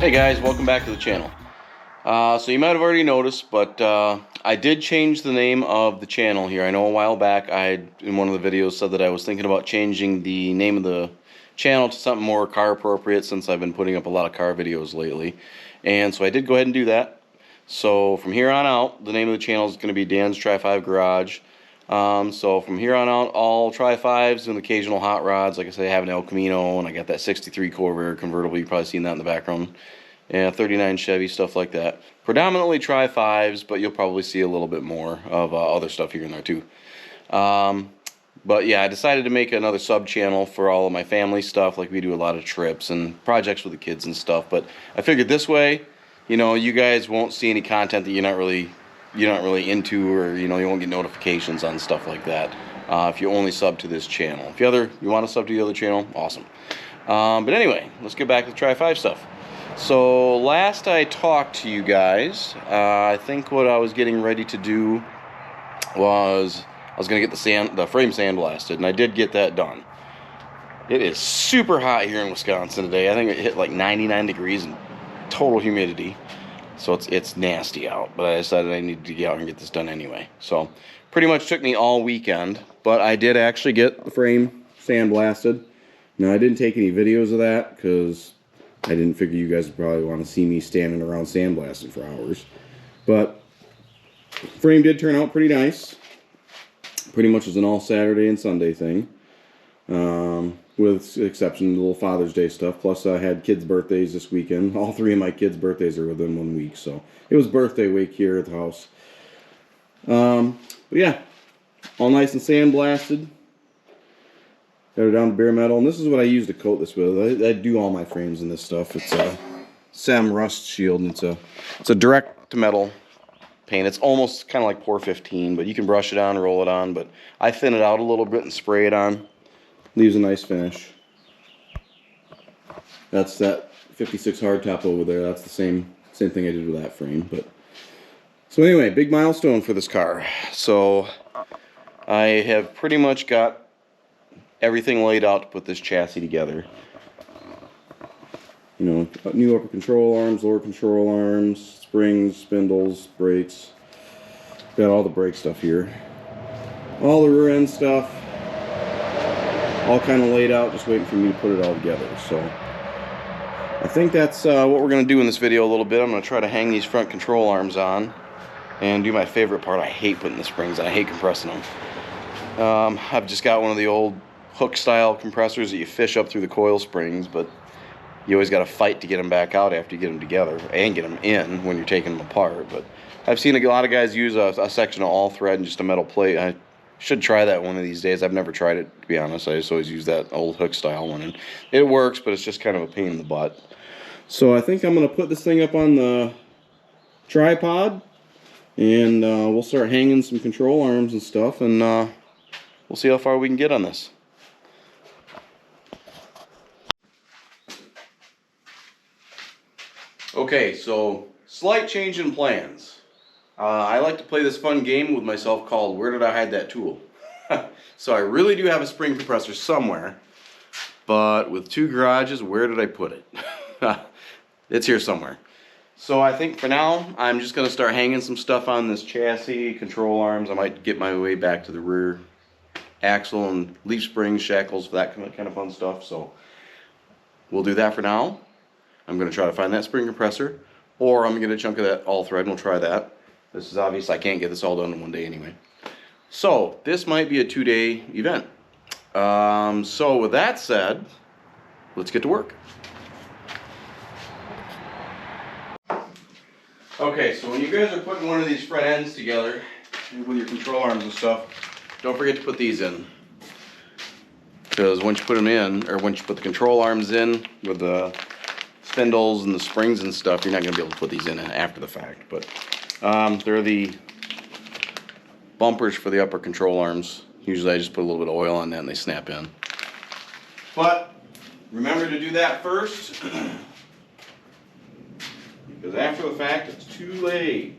Hey guys, welcome back to the channel. So you might have already noticed, but I did change the name of the channel here. I know a while back in one of the videos, said that I was thinking about changing the name of the channel to something more car appropriate, since I've been putting up a lot of car videos lately. And so I did go ahead and do that. So from here on out, the name of the channel is going to be Dan's Tri-5 Garage. So from here on out, all Tri-5s and occasional hot rods. Like I say, I have an El Camino, and I got that 63 Corvair convertible. You've probably seen that in the background. Yeah, 39 Chevy, stuff like that. Predominantly Tri-5s, but you'll probably see a little bit more of other stuff here and there too. But yeah, I decided to make another sub-channel for all of my family stuff. Like, we do a lot of trips and projects with the kids and stuff. But I figured this way, you know, you guys won't see any content that you're not really into, or you won't get notifications on stuff like that if you only sub to this channel. If you want to sub to the other channel, awesome. But anyway, let's get back to the Tri-5 stuff. So last I talked to you guys, I think what I was getting ready to do was I was going to get the frame sandblasted, and I did get that done. It is super hot here in Wisconsin today. I think it hit like 99 degrees and total humidity. So it's nasty out, but I decided I needed to get out and get this done anyway. So pretty much took me all weekend, but I did actually get the frame sandblasted. Now, I didn't take any videos of that because I didn't figure you guys would probably want to see me standing around sandblasting for hours. But the frame did turn out pretty nice. Pretty much was an all Saturday and Sunday thing. With the exception of the little Father's Day stuff. Plus, I had kids' birthdays this weekend. All three of my kids' birthdays are within 1 week. So it was birthday week here at the house. But yeah, all nice and sandblasted. Got it down to bare metal, and this is what I use to coat this with. I do all my frames in this stuff. It's a SEM rust shield, and it's a direct to metal paint. It's almost kind of like Pour 15, but you can brush it on, roll it on. But I thin it out a little bit and spray it on. Leaves a nice finish. That's that 56 hardtop over there. That's the same thing I did with that frame. But so anyway, big milestone for this car. So I have pretty much got everything laid out to put this chassis together. You know, new upper control arms, lower control arms, springs, spindles, brakes. Got all the brake stuff here. All the rear end stuff. All kind of laid out, just waiting for me to put it all together. So I think that's what we're going to do in this video a little bit. I'm going to try to hang these front control arms on and do my favorite part. I hate putting the springs on. I hate compressing them. I've just got one of the old hook style compressors that you fish up through the coil springs, but you always got to fight to get them back out after you get them together and get them in when you're taking them apart. But I've seen a lot of guys use a section of all thread and just a metal plate. I should try that one of these days. I've never tried it, to be honest. I just always use that old hook style one, and it works, but it's just kind of a pain in the butt. So I think I'm going to put this thing up on the tripod, and we'll start hanging some control arms and stuff, and we'll see how far we can get on this. Okay, so slight change in plans. I like to play this fun game with myself called Where Did I Hide That Tool? So I really do have a spring compressor somewhere, but with two garages, where did I put it? It's here somewhere. So I think for now, I'm just going to start hanging some stuff on this chassis, control arms. I might get my way back to the rear axle and leaf springs, shackles, that kind of fun stuff. So we'll do that for now. I'm going to try to find that spring compressor, or I'm going to get a chunk of that all thread and we'll try that. This is obvious, I can't get this all done in one day anyway. So this might be a 2-day event. So with that said, let's get to work. Okay, so when you guys are putting one of these front ends together with your control arms and stuff, don't forget to put these in. Because once you put them in, or once you put the control arms in with the spindles and the springs and stuff, you're not going to be able to put these in after the fact. But they're the bumpers for the upper control arms. Usually I just put a little bit of oil on that and they snap in. But remember to do that first, because after the fact it's too late.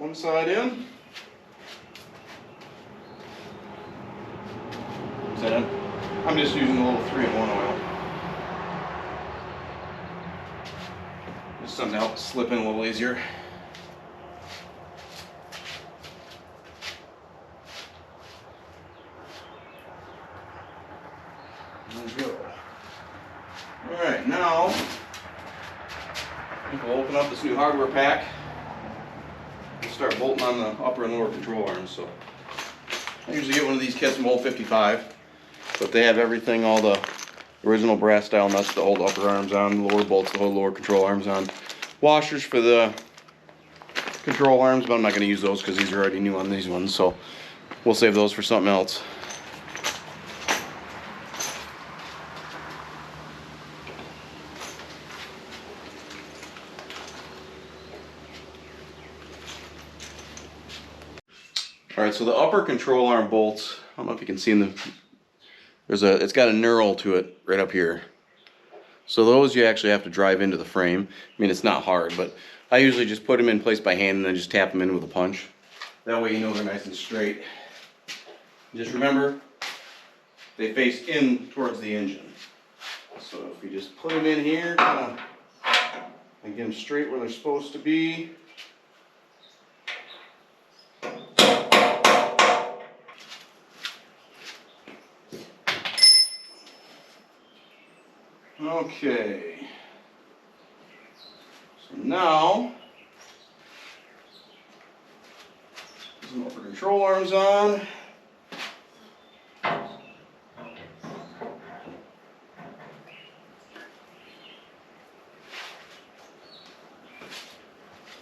one side in. Then I'm just using a little 3-in-1 oil. Just something to help slip in a little easier. There we go. Alright, now I think we'll open up this new hardware pack and start bolting on the upper and lower control arms. So I usually get one of these kits from Old 55, but they have everything, all the original brass style nuts to hold the upper arms on, lower bolts to hold lower control arms on, washers for the control arms, but I'm not going to use those because these are already new on these ones, so we'll save those for something else. Alright, so the upper control arm bolts, I don't know if you can see in the, it's got a knurl to it right up here. So those you actually have to drive into the frame. I mean, it's not hard, but I usually just put them in place by hand and then just tap them in with a punch. That way you know they're nice and straight. Just remember, they face in towards the engine. So if you just put them in here, kind of, and get them straight where they're supposed to be. Okay, so now, some upper control arms on.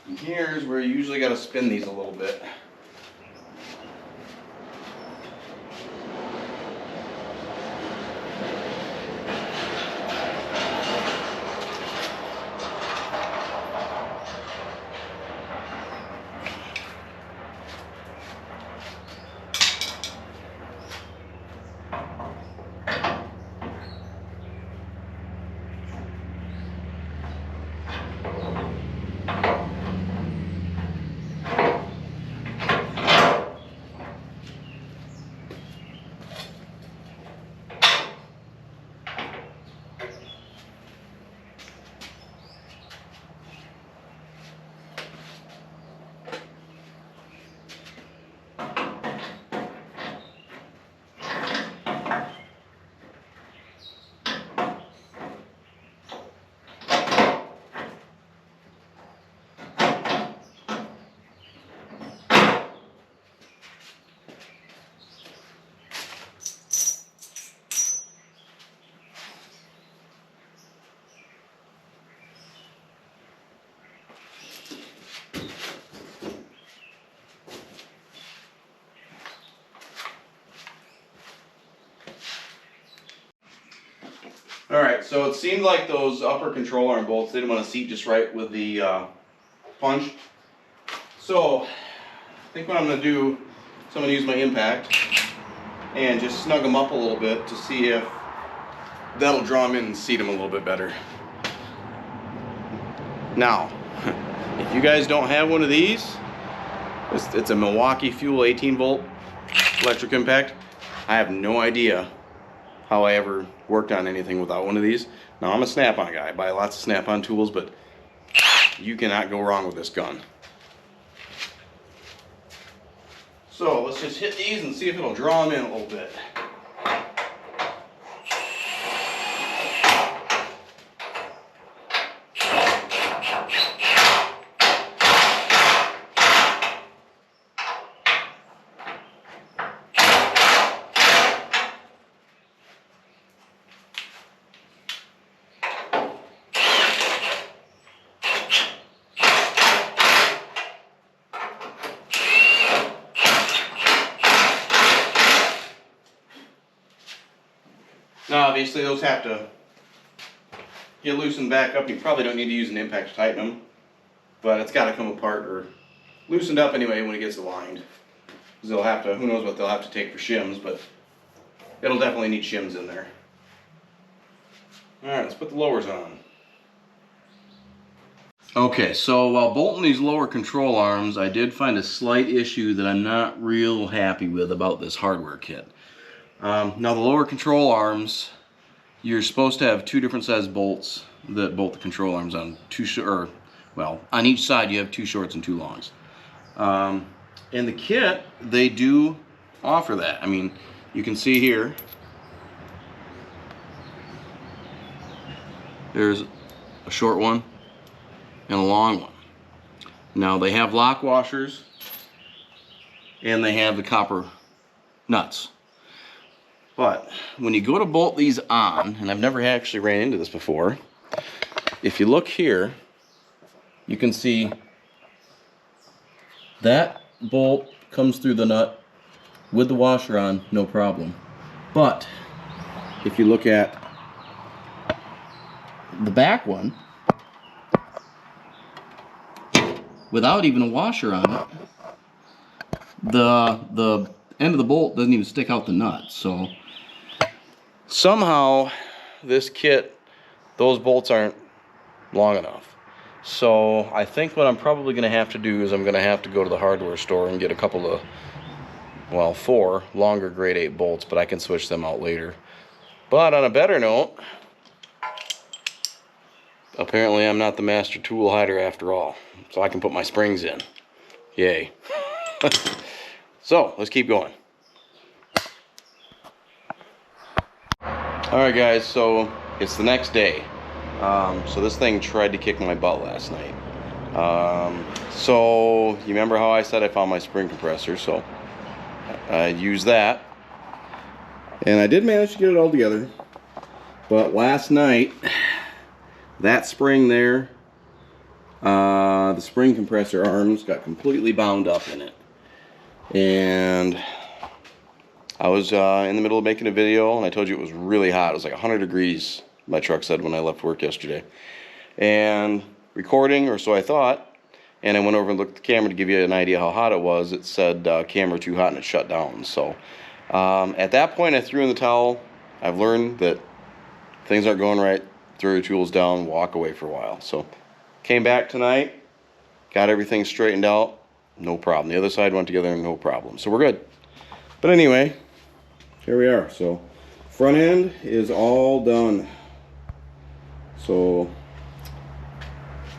And here's where you usually got to spin these a little bit. Alright, so it seemed like those upper control arm bolts didn't want to seat just right with the punch. So, I think what I'm going to do is I'm going to use my impact and just snug them up a little bit to see if that'll draw them in and seat them a little bit better. Now, if you guys don't have one of these, it's a Milwaukee Fuel 18 volt electric impact. I have no idea how I ever worked on anything without one of these. Now I'm a snap-on guy, I buy lots of snap-on tools, but you cannot go wrong with this gun. So let's just hit these and see if it'll draw them in a little bit. Now obviously those have to get loosened back up. You probably don't need to use an impact to tighten them, but it's got to come apart or loosened up anyway when it gets aligned. Because they'll have to, who knows what they'll have to take for shims, but it'll definitely need shims in there. Alright, let's put the lowers on. Okay, so while bolting these lower control arms, I did find a slight issue that I'm not real happy with about this hardware kit. Now the lower control arms, you're supposed to have two different size bolts that bolt the control arms on on each side you have two shorts and two longs. In the kit, they do offer that. I mean, you can see here, there's a short one and a long one. Now they have lock washers and they have the copper nuts. But when you go to bolt these on, and I've never actually ran into this before, if you look here, you can see that bolt comes through the nut with the washer on, no problem. But if you look at the back one, without even a washer on it, the end of the bolt doesn't even stick out the nut. So somehow this kit, those bolts aren't long enough. So I think what I'm probably going to have to do is I'm going to have to go to the hardware store and get a couple of, well, 4 longer grade 8 bolts, but I can switch them out later. But on a better note, apparently I'm not the master tool hider after all, so I can put my springs in. Yay. So let's keep going. Alright guys, so it's the next day. So this thing tried to kick my butt last night. So you remember how I said I found my spring compressor, so I used that. And I did manage to get it all together. But last night, that spring there, the spring compressor arms got completely bound up in it. And I was in the middle of making a video, and I told you it was really hot. It was like 100 degrees, my truck said when I left work yesterday. And recording, or so I thought, and I went over and looked at the camera to give you an idea how hot it was. It said camera too hot and it shut down. So at that point I threw in the towel. I've learned that things aren't going right, throw your tools down, walk away for a while. So came back tonight, got everything straightened out, no problem. The other side went together, no problem. So we're good. But anyway, here we are. So front end is all done. So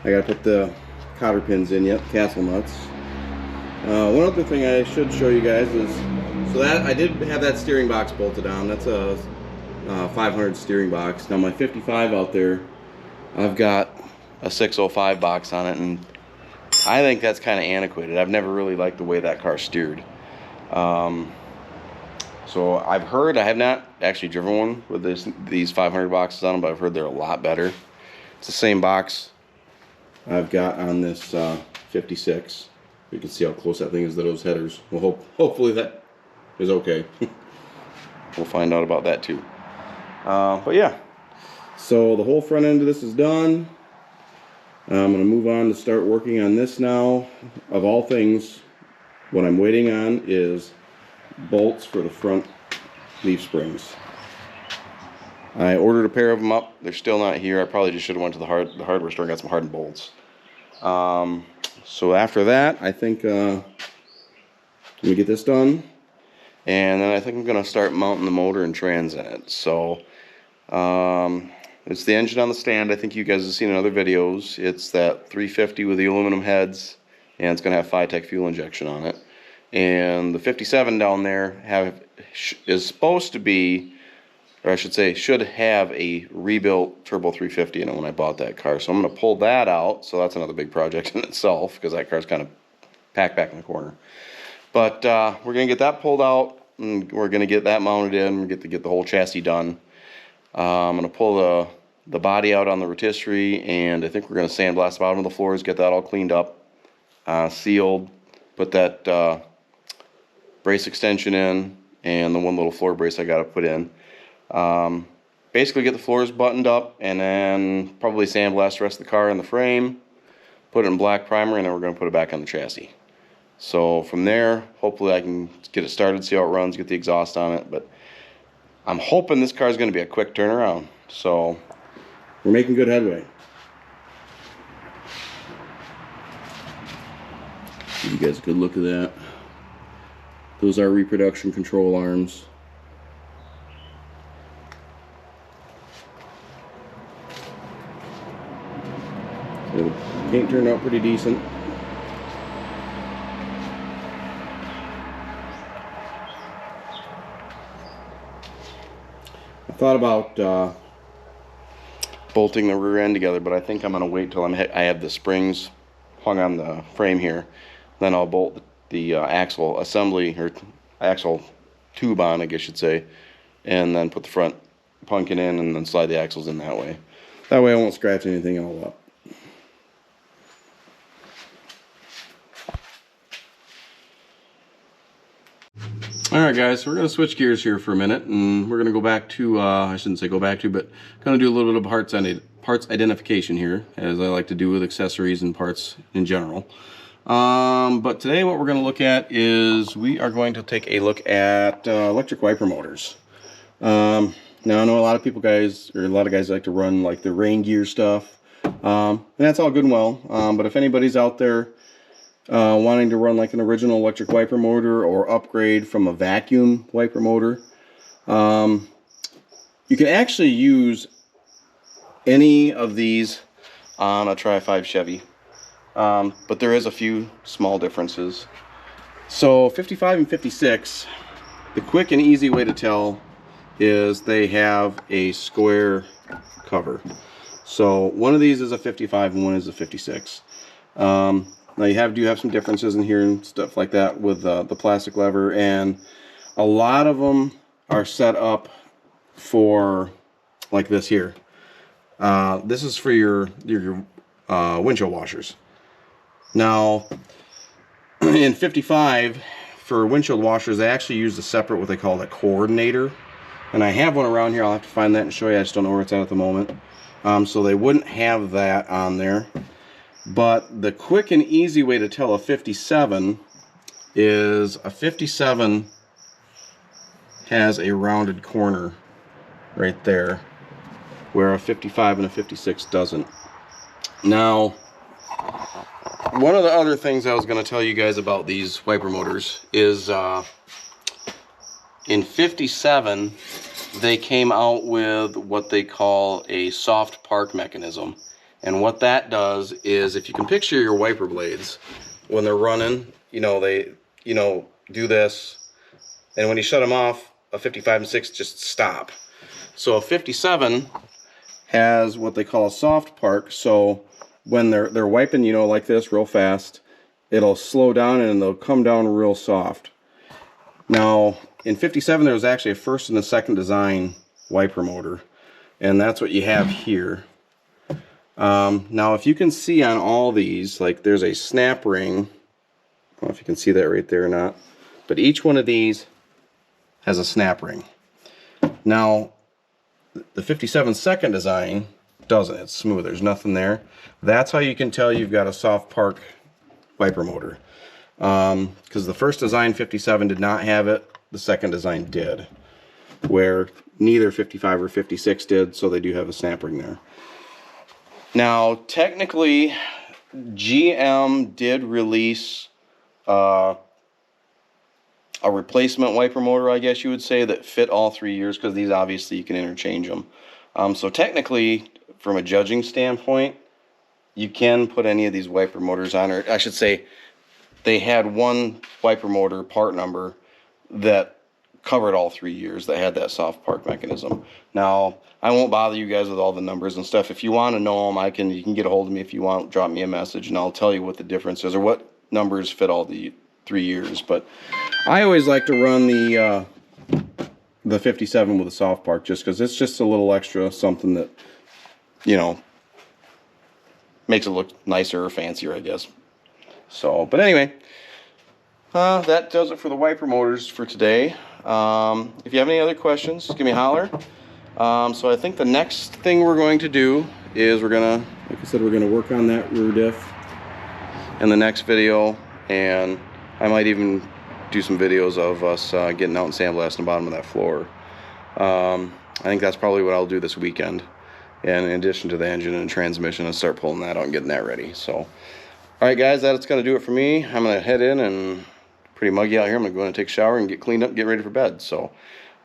I gotta put the cotter pins in yet, castle nuts. One other thing I should show you guys is, so that I did have that steering box bolted on. That's a 500 steering box. Now my 55 out there, I've got a 605 box on it, and I think that's kind of antiquated. I've never really liked the way that car steered. So I've heard, I have not actually driven one with these 500 boxes on them, but I've heard they're a lot better. It's the same box I've got on this 56. You can see how close that thing is to those headers. Well, hopefully that is okay. We'll find out about that too. But yeah, so the whole front end of this is done. I'm going to move on to start working on this now. Of all things, what I'm waiting on is bolts for the front leaf springs. I ordered a pair of them up. They're still not here. I probably just should have went to the hardware store and got some hardened bolts. So after that, I think let me get this done, and then I think I'm going to start mounting the motor and trans in it. So it's the engine on the stand. I think you guys have seen in other videos. It's that 350 with the aluminum heads, and it's going to have Phytech fuel injection on it. And the 57 down there is supposed to be, or I should say, should have a rebuilt turbo 350 in it when I bought that car. So I'm going to pull that out. So that's another big project in itself, because that car's kind of packed back in the corner. But we're going to get that pulled out, and we're going to get that mounted in. We're going to get the whole chassis done. I'm going to pull the body out on the rotisserie, and I think we're going to sandblast the bottom of the floors, get that all cleaned up, sealed, put that brace extension in, and the one little floor brace I got to put in. Basically get the floors buttoned up, and then probably sandblast the rest of the car and the frame, put it in black primer, and then we're going to put it back on the chassis. So from there, hopefully I can get it started, see how it runs, get the exhaust on it. But I'm hoping this car is going to be a quick turnaround. So we're making good headway. Give you guys a good look at that. Those are reproduction control arms. So the paint turned out pretty decent. I thought about bolting the rear end together, but I think I'm going to wait till I have the springs hung on the frame here. Then I'll bolt the axle assembly, or axle tube on, I guess you'd say, and then put the front pumpkin in and then slide the axles in that way. That way I won't scratch anything all up. Alright guys, so we're going to switch gears here for a minute, and we're going to go back to, I shouldn't say go back to, but going to do a little bit of parts identification here, as I like to do with accessories and parts in general. But today what we're going to look at is we are going to take a look at electric wiper motors. Now I know a lot of guys like to run like the rain gear stuff, and that's all good and well, but if anybody's out there wanting to run like an original electric wiper motor or upgrade from a vacuum wiper motor, you can actually use any of these on a Tri-5 Chevy. But there is a few small differences. So 55 and 56, the quick and easy way to tell is they have a square cover. So one of these is a 55 and one is a 56. Now you do have some differences in here and stuff like that with the plastic lever, and a lot of them are set up for like this here. This is for your windshield washers. Now, in 55, for windshield washers, they actually use a separate, what they call a coordinator. And I have one around here. I'll have to find that and show you. I just don't know where it's at the moment. So they wouldn't have that on there. But the quick and easy way to tell a 57 is a 57 has a rounded corner right there, where a 55 and a 56 doesn't. Now, one of the other things I was going to tell you guys about these wiper motors is in 57 they came out with what they call a soft park mechanism, and what that does is, if you can picture your wiper blades when they're running, they do this, and when you shut them off, a 55 and 6 just stop. So a 57 has what they call a soft park, so when they're wiping, like this real fast, it'll slow down and they'll come down real soft. Now, in 57, there was actually a first and a second design wiper motor, and that's what you have here. Now, if you can see on all these, like there's a snap ring. I don't know if you can see that right there or not, but each one of these has a snap ring. Now, the 57 second design doesn't. It's smooth. There's nothing there. That's how you can tell you've got a soft park wiper motor. Because the first design 57 did not have it. The second design did. Where neither 55 or 56 did, so they do have a snap ring there. Now, technically, GM did release a replacement wiper motor, I guess you would say, that fit all 3 years, because these obviously you can interchange them. So technically, from a judging standpoint, you can put any of these wiper motors on, or I should say, they had one wiper motor part number that covered all 3 years that had that soft park mechanism. Now, I won't bother you guys with all the numbers and stuff. If you want to know them, you can get a hold of me if you want. Drop me a message, and I'll tell you what the difference is or what numbers fit all the 3 years. But I always like to run the 57 with a soft park, just because it's just a little extra something that, makes it look nicer or fancier, I guess. So, but anyway, that does it for the wiper motors for today. If you have any other questions, give me a holler. So I think the next thing we're going to do is like I said, we're gonna work on that rear diff in the next video, and I might even do some videos of us getting out and sandblasting the bottom of that floor. I think that's probably what I'll do this weekend, and in addition to the engine and transmission, and start pulling that out and getting that ready. So Alright guys, that's going to do it for me. I'm going to head in, and pretty muggy out here. I'm going to go and take a shower and get cleaned up and get ready for bed. So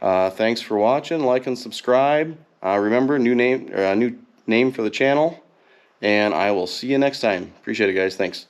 thanks for watching. Like and subscribe. Remember, new name for the channel. And I will see you next time. Appreciate it, guys. Thanks.